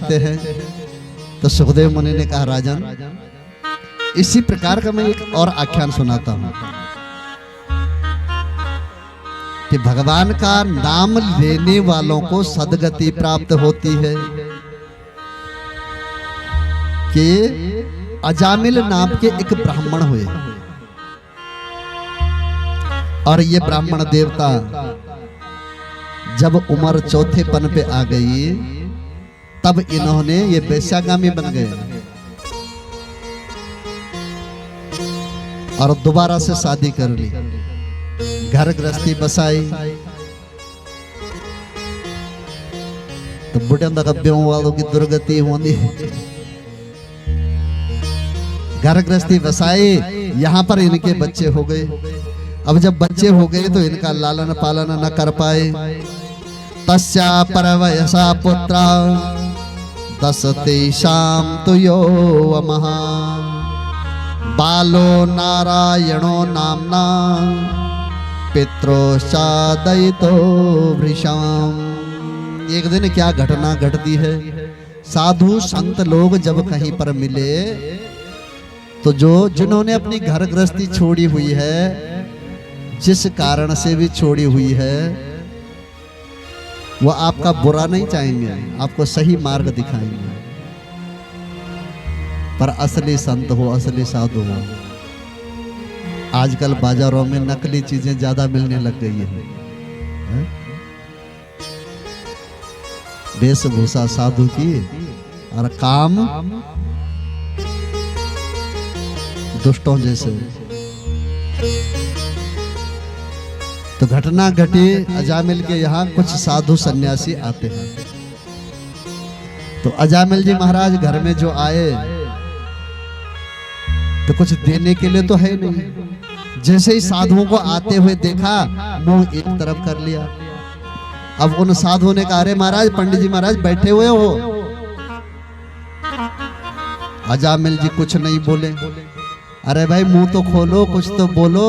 देखते हैं। तो सुखदेव मुनि ने कहा राजन, इसी प्रकार का मैं एक और आख्यान सुनाता हूं कि भगवान का नाम लेने वालों को सदगति प्राप्त होती है। कि अजामिल नाम के एक ब्राह्मण हुए और ये ब्राह्मण देवता जब उम्र चौथेपन पे आ गई तब इन्होंने ये वेश्यागामी बन गए और दोबारा से शादी कर ली, घर गृहस्थी बसाई। तो बुढ़िया दब्यों वालों की दुर्गति होनी, घर गृहस्थी बसाई, यहाँ पर इनके बच्चे हो गए। अब जब बच्चे हो गए तो इनका लालन पालन न कर पाए। तस्या परवयसा पुत्रा दशतेषां तु यो वमहा बालो नारायणो नामना पित्रोश्चादयितो वृषाम। एक दिन क्या घटना घटती है, साधु संत लोग जब कहीं पर मिले तो जिन्होंने अपनी घर गृहस्थी छोड़ी हुई है, जिस कारण से भी छोड़ी हुई है, वो आपका बुरा नहीं चाहेंगे, आपको सही मार्ग दिखाएंगे। पर असली संत हो, असली साधु हो। आजकल बाजारों में नकली चीजें ज्यादा मिलने लग गई है। वेशभूषा साधु की और काम दुष्टों जैसे। तो घटना घटी, अजामिल के यहाँ कुछ साधु सन्यासी आते हैं। तो अजामिल जी महाराज घर में जो आए तो कुछ देने के लिए तो है नहीं। जैसे ही साधुओं को आते हुए देखा, मुंह एक तरफ कर लिया। अब उन साधुओं ने कहा, अरे महाराज, पंडित जी महाराज बैठे हुए हो। अजामिल जी कुछ नहीं बोले। अरे भाई मुंह तो खोलो, कुछ तो बोलो,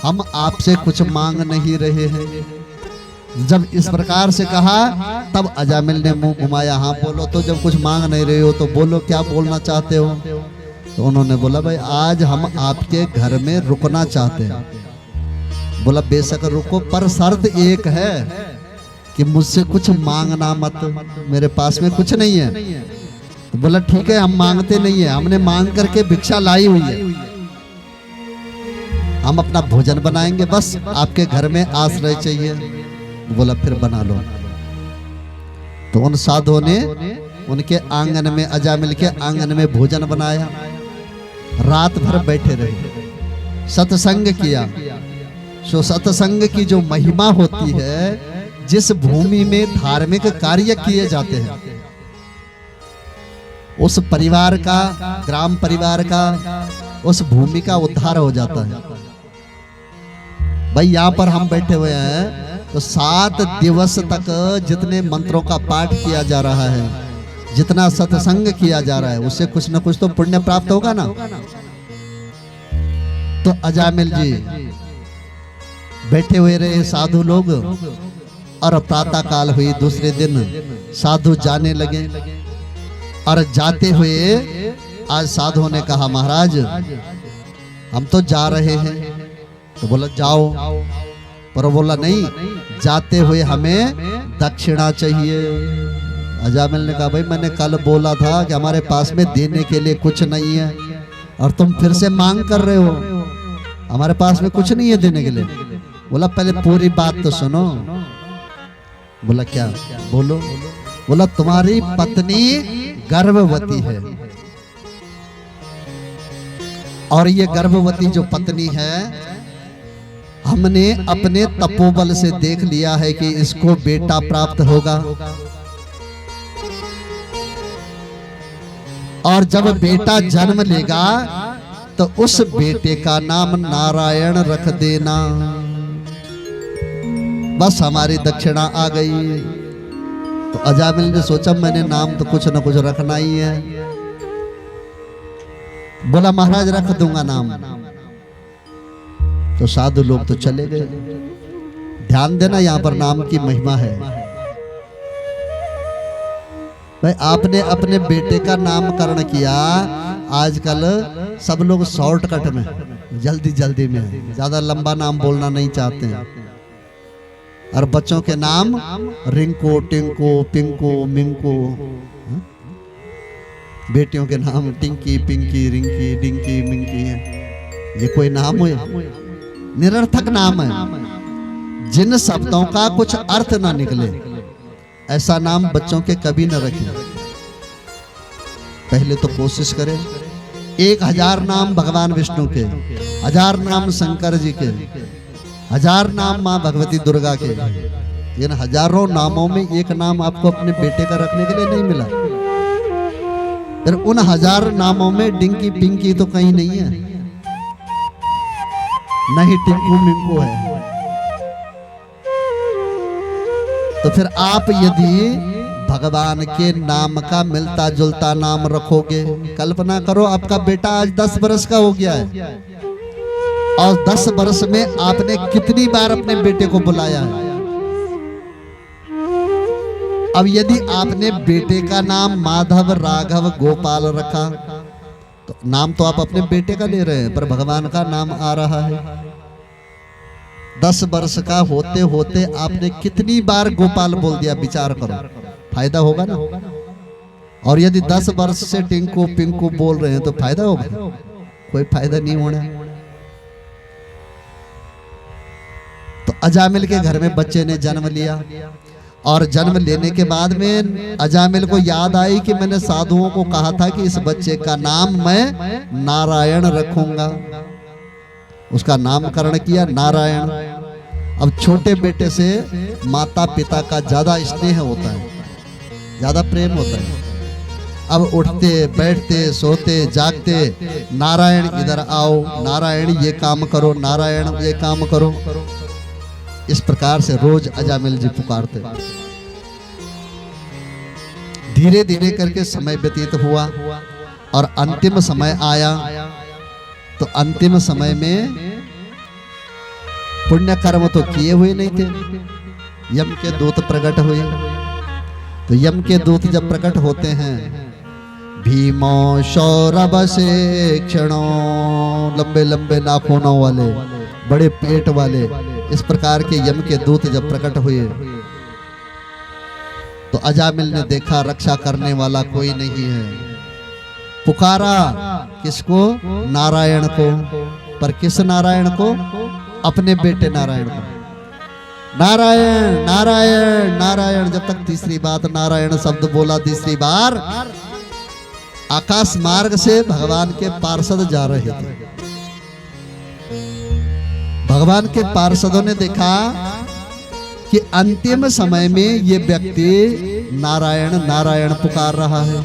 हम आपसे कुछ मांग नहीं रहे हैं। जब इस प्रकार से कहा तब अजामिल ने मुंह घुमाया, हाँ बोलो। तो जब कुछ मांग नहीं रहे हो तो बोलो, क्या बोलना चाहते हो? तो उन्होंने बोला, भाई आज हम आपके घर में रुकना चाहते हैं। बोला बेशक रुको, पर शर्त एक है कि मुझसे कुछ मांगना मत, मेरे पास में कुछ नहीं है। तो बोला ठीक है, हम मांगते नहीं है, हमने मांग करके भिक्षा लाई हुई है, हम अपना भोजन बनाएंगे, बस आपके घर में आश्रय चाहिए। बोला फिर बना लो। तो उन साधुओं ने उनके आंगन में, अजामिल के आंगन में भोजन बनाया। रात भर बैठे रहे, सत्संग किया। सो सत्संग की जो महिमा होती है, जिस भूमि में धार्मिक कार्य किए जाते हैं, उस परिवार का, ग्राम परिवार का, उस भूमि का उद्धार हो जाता है। भाई यहाँ पर हम बैठे हुए हैं तो 7 दिवस तक जितने मंत्रों का पाठ किया जा रहा है, जितना सत्संग किया जा रहा है, उससे कुछ न कुछ तो पुण्य प्राप्त होगा ना। तो अजामिल जी बैठे हुए रहे साधु लोग, और प्रातः काल हुई दूसरे दिन साधु जाने लगे। और जाते हुए आज साधुओं ने कहा, महाराज हम तो जा रहे हैं। तो बोला जाओ, पर बोला नहीं, जाते हुए हमें दक्षिणा चाहिए। अजामिल ने कहा, भाई मैंने कल बोला था कि हमारे पास में देने के लिए कुछ नहीं है, और तुम फिर से मांग कर रहे हो, हमारे पास में कुछ नहीं है देने के लिए। बोला पहले पूरी बात तो सुनो। बोला क्या? बोलो। बोला तुम्हारी पत्नी गर्भवती है, और ये गर्भवती जो पत्नी है, हमने अपने तपोबल से देख लिया है कि इसको बेटा प्राप्त होगा, और जब बेटा जन्म लेगा तो उस बेटे का नाम नारायण रख देना। बस हमारी दक्षिणा आ गई। तो अजामिल ने सोचा, मैंने नाम तो कुछ न कुछ रखना ही है। बोला महाराज रख दूंगा नाम। तो साधु लोग तो चले गए। ध्यान देना, यहां पर नाम की महिमा है। भाई आपने अपने बेटे का नामकरण किया। आजकल सब लोग शॉर्टकट में, जल्दी जल्दी में, ज्यादा लंबा नाम बोलना नहीं चाहते हैं। और बच्चों के नाम रिंकू, टिंकू, पिंकू, मिंकू। बेटियों के नाम टिंकी, पिंकी, रिंकी, डिंकी, मिंकी है। ये कोई नाम हुए? निरर्थक नाम है, जिन शब्दों का कुछ अर्थ ना निकले, ऐसा नाम बच्चों के कभी न रखें। पहले तो कोशिश करें। 1000 नाम भगवान विष्णु के, 1000 नाम शंकर जी के, 1000 नाम माँ भगवती दुर्गा के। इन हजारों नामों में एक नाम आपको अपने बेटे का रखने के लिए नहीं मिला। फिर उन 1000 नामों में डिंकी पिंकी तो कहीं नहीं है, नहीं टिंकू मिंकू है। तो फिर आप यदि भगवान के नाम का मिलता जुलता नाम रखोगे, कल्पना करो आपका बेटा आज 10 वर्ष का हो गया है और 10 वर्ष में आपने कितनी बार अपने बेटे को बुलाया है। अब यदि आपने बेटे का नाम माधव, राघव, गोपाल रखा, तो नाम तो आप अपने बेटे का ले रहे हैं, पर भगवान का नाम आ रहा है। 10 वर्ष का होते होते आपने कितनी बार गोपाल बोल दिया, विचार करो, फायदा होगा ना। और यदि 10 वर्ष से टिंकू पिंकू बोल रहे हैं तो फायदा होगा? कोई फायदा नहीं होना। तो अजामिल के घर में बच्चे ने जन्म लिया और जन्म लेने के बाद में अजामिल को याद आई कि मैंने साधुओं को कहा था कि इस बच्चे का नाम मैं नारायण रखूंगा। उसका नामकरण किया नारायण। अब छोटे बेटे से माता पिता का ज्यादा स्नेह होता है, ज्यादा प्रेम होता है। अब उठते बैठते सोते जागते नारायण इधर आओ, नारायण ये काम करो, नारायण ये काम करो, इस प्रकार से रोज अजामिल जी पुकारते। धीरे धीरे करके समय व्यतीत हुआ और अंतिम समय आया। तो अंतिम समय में पुण्य कर्म तो किए हुए नहीं थे, यम के दूत प्रकट हुए। तो यम के दूत जब प्रकट होते हैं, भीमो सौरभ से क्षणों, लंबे लंबे नाखूनों वाले, बड़े पेट वाले, इस प्रकार के यम के दूत जब प्रकट हुए तो अजामिल ने देखा रक्षा करने वाला कोई नहीं है। पुकारा किसको? नारायण को। पर किस नारायण को? अपने बेटे नारायण को। नारायण नारायण नारायण। जब तक तीसरी बात नारायण शब्द बोला, तीसरी बार आकाश मार्ग से भगवान के पार्षद जा रहे थे। भगवान के पार्षदों ने देखा कि अंतिम समय में ये व्यक्ति नारायण नारायण पुकार रहा है,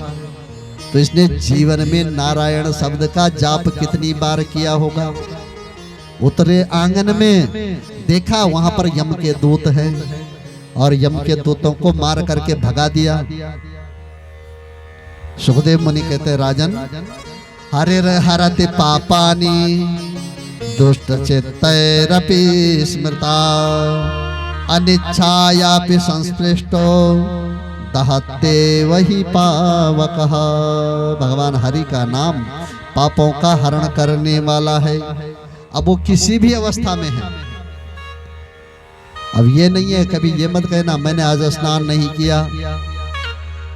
तो इसने जीवन में नारायण शब्द का जाप कितनी बार किया होगा। उतरे आंगन में देखा वहां पर यम के दूत हैं और यम के दूतों को मार करके भगा दिया। सुखदेव मुनि कहते, राजन हरे हरते पापानी दुष्ट चित्तैरपि स्मृता अनिच्छायापि संस्पृष्टो दहते वही पावकः। भगवान हरि का नाम पापों का हरण करने वाला है। अब वो किसी भी अवस्था में है। अब ये नहीं है, कभी ये मत कहना मैंने आज स्नान नहीं किया,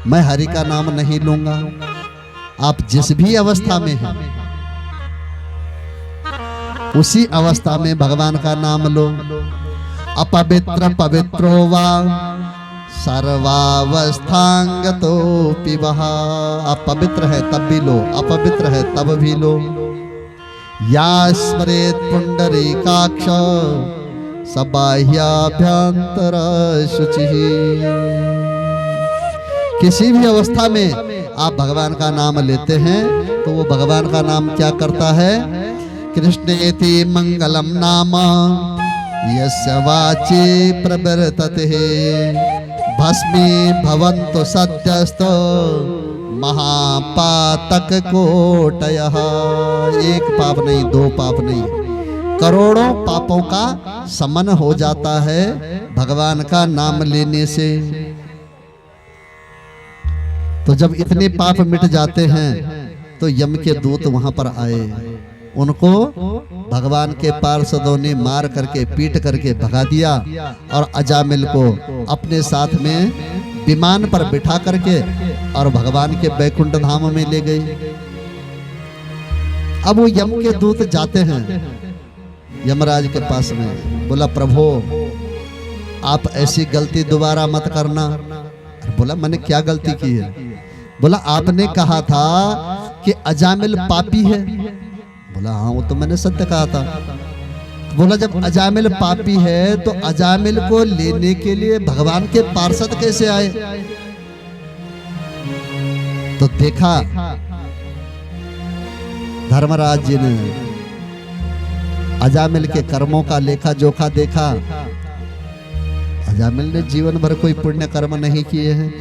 मैं हरि का नाम नहीं लूंगा। आप जिस भी अवस्था में हैं, उसी अवस्था में भगवान का नाम लो। अपवित्र पवित्रो वा सर्वावस्थांगतो पिबहा। आप पवित्र है तब भी लो, अपवित्र है तब भी लो। या स्मरेत पुंडरीकाक्ष सबाह्याभ्यंतर शुचि। किसी भी अवस्था में आप भगवान का नाम लेते हैं तो वो भगवान का नाम क्या करता है? कृष्णेति मंगलम नाम यस्य वाचि प्रवर्तते भस्मी भवन्तु सत्यस्तो महापातक कोटयः। एक पाप नहीं, दो पाप नहीं, करोड़ों पापों का समन हो जाता है भगवान का नाम लेने से। तो जब इतने पाप मिट जाते हैं तो यम के दूत वहां पर आए, उनको भगवान के पार्षदों ने मार करके पीट करके भगा दिया और अजामिल को अपने साथ में विमान पर बिठा करके और भगवान के बैकुंठ धाम में ले गए। अब वो यम के दूत जाते हैं यमराज के पास में, बोला प्रभु आप ऐसी गलती दोबारा मत करना। बोला मैंने क्या गलती की है? बोला आपने कहा था कि अजामिल पापी है। बोला हाँ वो तो मैंने सत्य कहा था। बोला जब अजामिल पापी है तो अजामिल को लेने के लिए भगवान के पार्षद कैसे आए? तो देखा धर्मराज जी ने अजामिल के कर्मों का लेखा जोखा देखा। अजामिल ने जीवन भर कोई पुण्य कर्म नहीं किए हैं।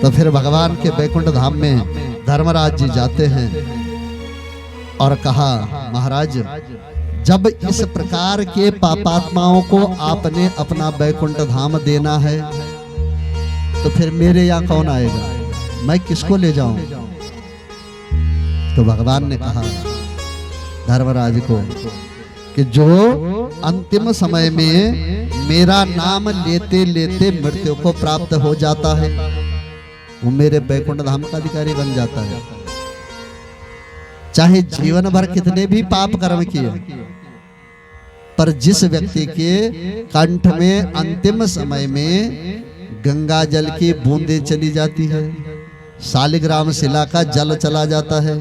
तो फिर भगवान के बैकुंठ धाम में धर्मराज जी जाते हैं और कहा महाराज जब इस प्रकार के पापात्माओं को आपने अपना बैकुंठ धाम देना है तो फिर मेरे यहाँ कौन आएगा? मैं किसको ले जाऊं? तो भगवान ने कहा धर्मराज को कि जो अंतिम समय में मेरा नाम लेते लेते मृत्यु को प्राप्त हो जाता है वो मेरे बैकुंठ धाम का अधिकारी बन जाता है, चाहे जीवन भर कितने भी पाप कर्म किए। पर जिस व्यक्ति के कंठ में अंतिम समय में गंगा जल की बूंदें चली जाती है, शालिग्राम शिला का जल चला जाता है,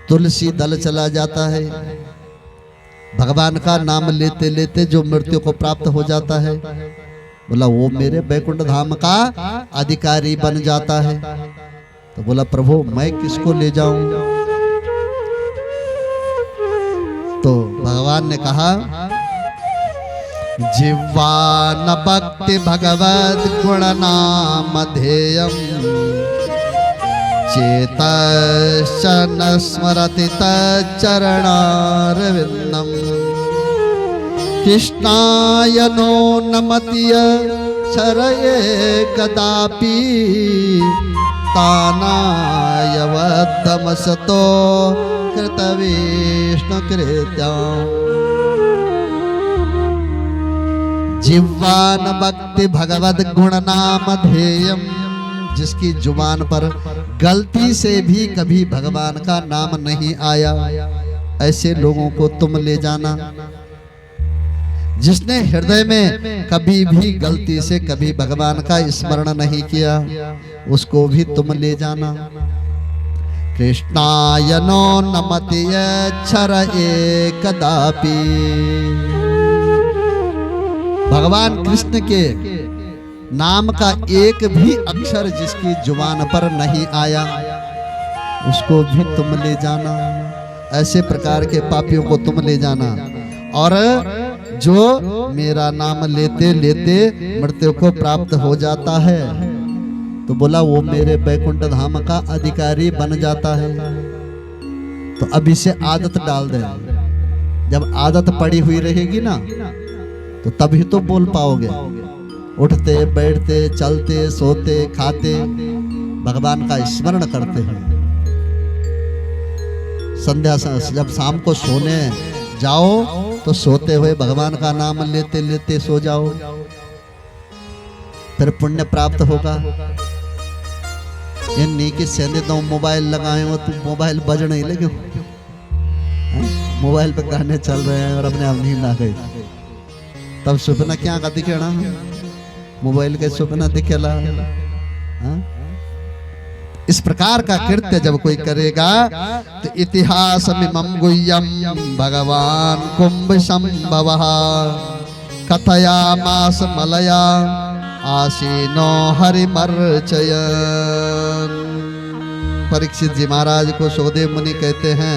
तुलसी दल चला जाता है, भगवान का नाम लेते लेते जो मृत्यु को प्राप्त हो जाता है, बोला वो मेरे बैकुंठ धाम का अधिकारी बन जाता है। तो बोला प्रभु मैं किसको ले जाऊं? तो भगवान ने कहा जिह्वा न भक्ति भगवद गुण नाम ध्येयम् चेतश्च न स्मरति तच्चरणारविन्दम् कृष्णाय नो नमतिय चरये कदापि तानाय वद्धमसतो कृतविष्णु कृत्यम्। जिह्वान भक्ति भगवद गुण नाम ध्येयम्, जिसकी जुबान पर गलती से भी कभी भगवान का नाम नहीं आया ऐसे लोगों को तुम ले जाना। जिसने हृदय में कभी भी गलती से कभी भगवान का स्मरण नहीं किया उसको भी तुम ले जाना। कृष्णाय नो नमति क्षर एकदापि, भगवान कृष्ण के नाम का एक भी अक्षर जिसकी जुबान पर नहीं आया उसको भी तुम ले जाना। ऐसे प्रकार के पापियों को तुम ले जाना। और जो मेरा नाम लेते लेते मृत्यु को प्राप्त हो जाता है तो बोला वो मेरे बैकुंठ धाम का अधिकारी बन जाता है। तो अब इसे आदत डाल दे। जब आदत पड़ी हुई रहेगी ना तो तभी तो बोल पाओगे। उठते बैठते चलते सोते खाते भगवान का स्मरण करते हैं। संध्या जब शाम को सोने जाओ तो सोते हुए भगवान का नाम लेते लेते सो जाओ, फिर पुण्य प्राप्त होगा। ये नहीं कि सेंधे तो मोबाइल लगाए हो तो मोबाइल बज नहीं लगे, मोबाइल पे गाने चल रहे हैं और अपने आप नींद आ गई, तब सपना क्या का दिखेना? मोबाइल के सपना दिखेला। इस प्रकार का कृत्य जब कोई करेगा तो इतिहास मिमं गुह्यं भगवान कुंभ संभवः कथयामास मलया आसीनो हरिमर्चयन्। परीक्षित जी महाराज को सुखदेव मुनि कहते हैं